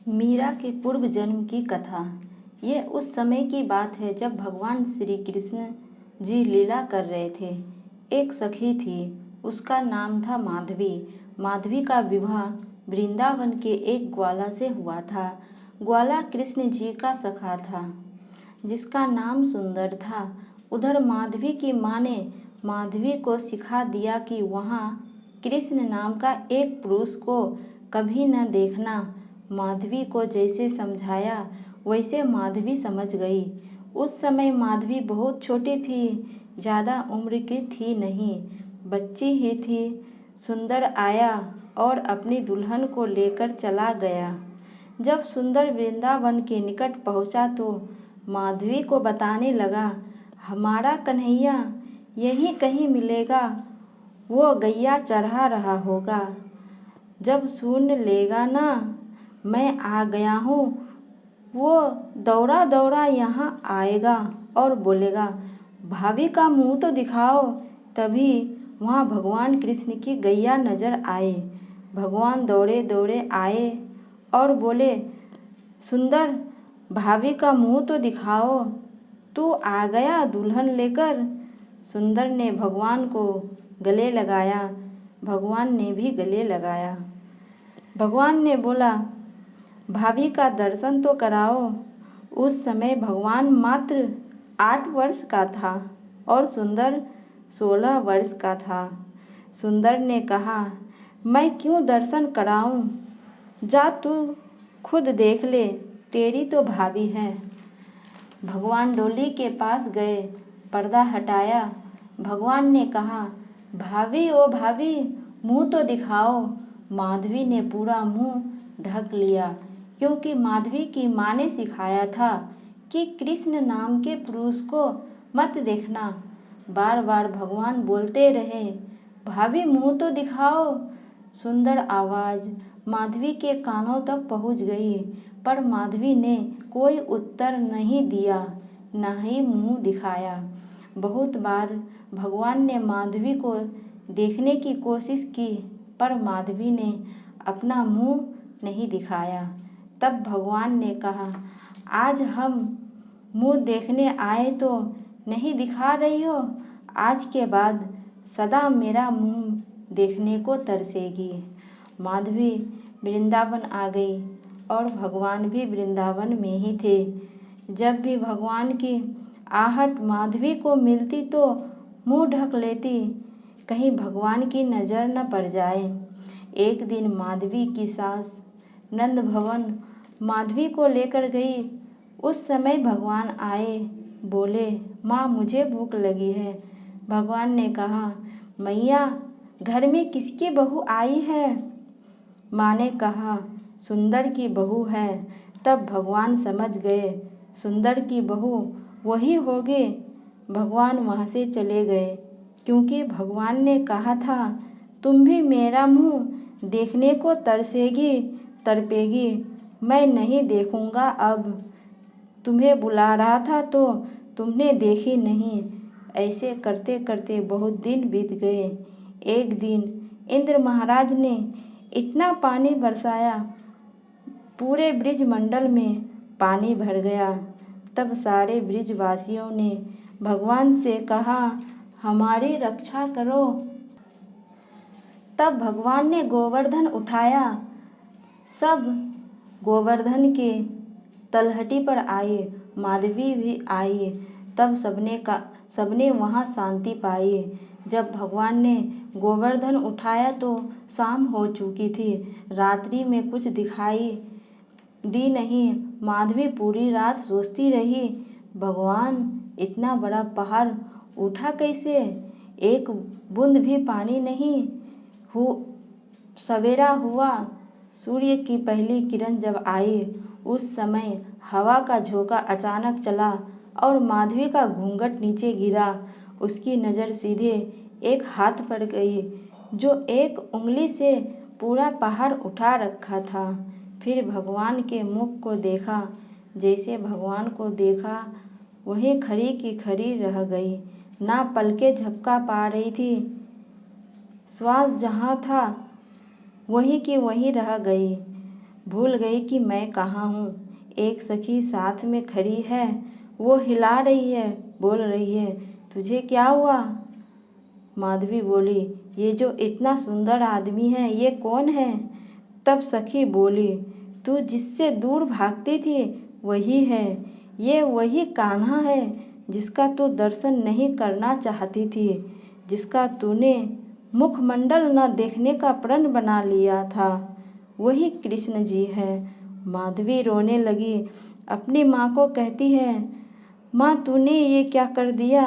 मीरा के पूर्व जन्म की कथा। ये उस समय की बात है जब भगवान श्री कृष्ण जी लीला कर रहे थे। एक सखी थी, उसका नाम था माधवी। माधवी का विवाह वृंदावन के एक ग्वाला से हुआ था। ग्वाला कृष्ण जी का सखा था, जिसका नाम सुंदर था। उधर माधवी की माँ ने माधवी को सिखा दिया कि वहाँ कृष्ण नाम का एक पुरुष को कभी न देखना। माधवी को जैसे समझाया वैसे माधवी समझ गई। उस समय माधवी बहुत छोटी थी, ज़्यादा उम्र की थी नहीं, बच्ची ही थी। सुंदर आया और अपनी दुल्हन को लेकर चला गया। जब सुंदर वृंदावन के निकट पहुंचा तो माधवी को बताने लगा, हमारा कन्हैया यहीं कहीं मिलेगा, वो गैया चढ़ा रहा होगा। जब सुन लेगा ना मैं आ गया हूँ, वो दौड़ा दौड़ा यहाँ आएगा और बोलेगा, भाभी का मुंह तो दिखाओ। तभी वहाँ भगवान कृष्ण की गैया नजर आए। भगवान दौड़े दौड़े आए और बोले, सुंदर, भाभी का मुंह तो दिखाओ, तू आ गया दुल्हन लेकर। सुंदर ने भगवान को गले लगाया, भगवान ने भी गले लगाया। भगवान ने बोला, भाभी का दर्शन तो कराओ। उस समय भगवान मात्र 8 वर्ष का था और सुंदर 16 वर्ष का था। सुंदर ने कहा, मैं क्यों दर्शन कराऊं, जा तू खुद देख ले, तेरी तो भाभी है। भगवान डोली के पास गए, पर्दा हटाया। भगवान ने कहा, भाभी ओ भाभी, मुंह तो दिखाओ। माधवी ने पूरा मुंह ढक लिया, क्योंकि माधवी की माँ ने सिखाया था कि कृष्ण नाम के पुरुष को मत देखना। बार बार भगवान बोलते रहे, भाभी मुंह तो दिखाओ। सुंदर आवाज़ माधवी के कानों तक पहुंच गई, पर माधवी ने कोई उत्तर नहीं दिया, न ही मुंह दिखाया। बहुत बार भगवान ने माधवी को देखने की कोशिश की, पर माधवी ने अपना मुंह नहीं दिखाया। तब भगवान ने कहा, आज हम मुंह देखने आए तो नहीं दिखा रही हो, आज के बाद सदा मेरा मुंह देखने को तरसेगी। माधवी वृंदावन आ गई और भगवान भी वृंदावन में ही थे। जब भी भगवान की आहट माधवी को मिलती तो मुंह ढक लेती, कहीं भगवान की नज़र न पड़ जाए। एक दिन माधवी की सास नंद भवन माधवी को लेकर गई। उस समय भगवान आए, बोले, माँ मुझे भूख लगी है। भगवान ने कहा, मैया घर में किसकी बहू आई है? माँ ने कहा, सुंदर की बहू है। तब भगवान समझ गए, सुंदर की बहू वही होगी। भगवान वहाँ से चले गए, क्योंकि भगवान ने कहा था, तुम भी मेरा मुंह देखने को तरसेगी तड़पेगी। मैं नहीं देखूंगा अब। तुम्हें बुला रहा था तो तुमने देखी नहीं। ऐसे करते करते बहुत दिन बीत गए। एक दिन इंद्र महाराज ने इतना पानी बरसाया, पूरे ब्रिजमंडल में पानी भर गया। तब सारे ब्रिजवासियों ने भगवान से कहा, हमारी रक्षा करो। तब भगवान ने गोवर्धन उठाया, सब गोवर्धन के तलहटी पर आए, माधवी भी आई। तब सबने वहाँ शांति पाई। जब भगवान ने गोवर्धन उठाया तो शाम हो चुकी थी, रात्रि में कुछ दिखाई दी नहीं। माधवी पूरी रात सोचती रही, भगवान इतना बड़ा पहाड़ उठा कैसे, एक बूंद भी पानी नहीं। सवेरा हुआ, सूर्य की पहली किरण जब आई, उस समय हवा का झोंका अचानक चला और माधवी का घूंघट नीचे गिरा। उसकी नज़र सीधे एक हाथ पर गई, जो एक उंगली से पूरा पहाड़ उठा रखा था। फिर भगवान के मुख को देखा। जैसे भगवान को देखा, वही खड़ी की खड़ी रह गई, ना पलके झपका पा रही थी। श्वास जहाँ था वहीं की वहीं रह गई। भूल गई कि मैं कहाँ हूँ। एक सखी साथ में खड़ी है, वो हिला रही है, बोल रही है, तुझे क्या हुआ? माधवी बोली, ये जो इतना सुंदर आदमी है, ये कौन है? तब सखी बोली, तू जिससे दूर भागती थी वही है। ये वही कान्हा है जिसका तू दर्शन नहीं करना चाहती थी, जिसका तूने मुखमंडल न देखने का प्रण बना लिया था, वही कृष्ण जी है। माधवी रोने लगी, अपनी माँ को कहती है, माँ तूने ये क्या कर दिया?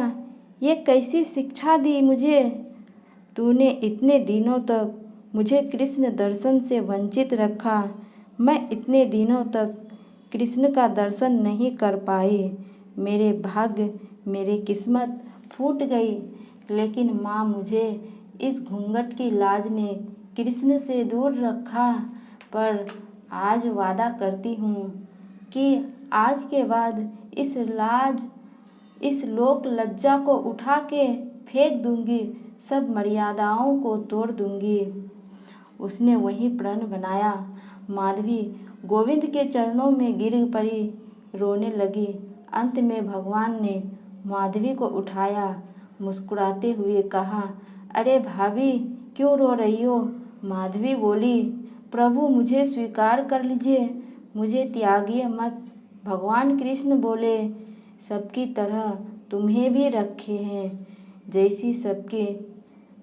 ये कैसी शिक्षा दी मुझे? तूने इतने दिनों तक मुझे कृष्ण दर्शन से वंचित रखा। मैं इतने दिनों तक कृष्ण का दर्शन नहीं कर पाई। मेरे भाग्य, मेरी किस्मत फूट गई। लेकिन माँ, मुझे इस घूंघट की लाज ने कृष्ण से दूर रखा। पर आज वादा करती हूँ कि आज के बाद इस लाज, इस लोक लज्जा को उठा के फेंक दूंगी, सब मर्यादाओं को तोड़ दूंगी। उसने वही प्रण बनाया। माधवी गोविंद के चरणों में गिर पड़ी, रोने लगी। अंत में भगवान ने माधवी को उठाया, मुस्कुराते हुए कहा, अरे भाभी, क्यों रो रही हो? माधवी बोली, प्रभु मुझे स्वीकार कर लीजिए, मुझे त्यागिए मत। भगवान कृष्ण बोले, सबकी तरह तुम्हें भी रखे हैं। जैसी सबके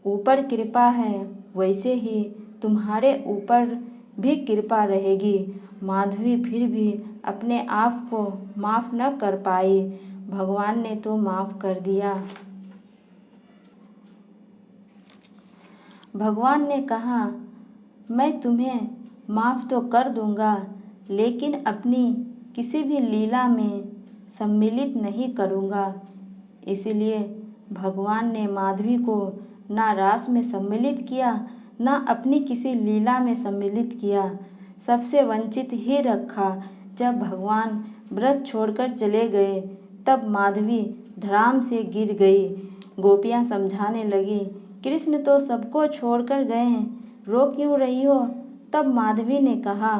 ऊपर कृपा है, वैसे ही तुम्हारे ऊपर भी कृपा रहेगी। माधवी फिर भी अपने आप को माफ न कर पाई। भगवान ने तो माफ कर दिया। भगवान ने कहा, मैं तुम्हें माफ तो कर दूंगा, लेकिन अपनी किसी भी लीला में सम्मिलित नहीं करूंगा। इसलिए भगवान ने माधवी को ना रास में सम्मिलित किया, ना अपनी किसी लीला में सम्मिलित किया, सबसे वंचित ही रखा। जब भगवान व्रत छोड़कर चले गए, तब माधवी धड़ाम से गिर गई। गोपियाँ समझाने लगी, कृष्ण तो सबको छोड़कर गए हैं, रो क्यों रही हो? तब माधवी ने कहा,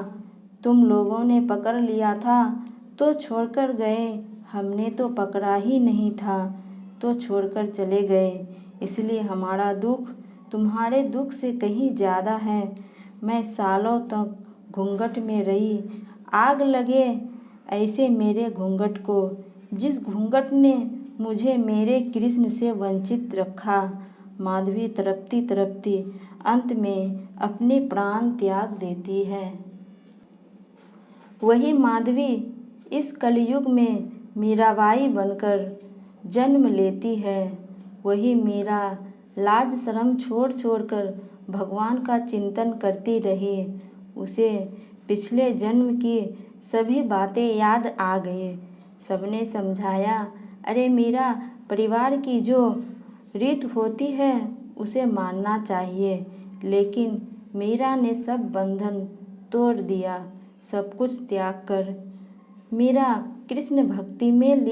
तुम लोगों ने पकड़ लिया था तो छोड़कर गए, हमने तो पकड़ा ही नहीं था तो छोड़कर चले गए। इसलिए हमारा दुख तुम्हारे दुख से कहीं ज़्यादा है। मैं सालों तक घूंघट में रही, आग लगे ऐसे मेरे घूंघट को, जिस घूंघट ने मुझे मेरे कृष्ण से वंचित रखा। माधवी तड़पती तड़पती अंत में अपने प्राण त्याग देती है। वही माधवी इस कलयुग में मीराबाई बनकर जन्म लेती है। वही मीरा लाज शर्म छोड़ छोड़कर भगवान का चिंतन करती रही। उसे पिछले जन्म की सभी बातें याद आ गई। सबने समझाया, अरे मीरा, परिवार की जो रीत होती है उसे मानना चाहिए। लेकिन मीरा ने सब बंधन तोड़ दिया। सब कुछ त्याग कर मीरा कृष्ण भक्ति में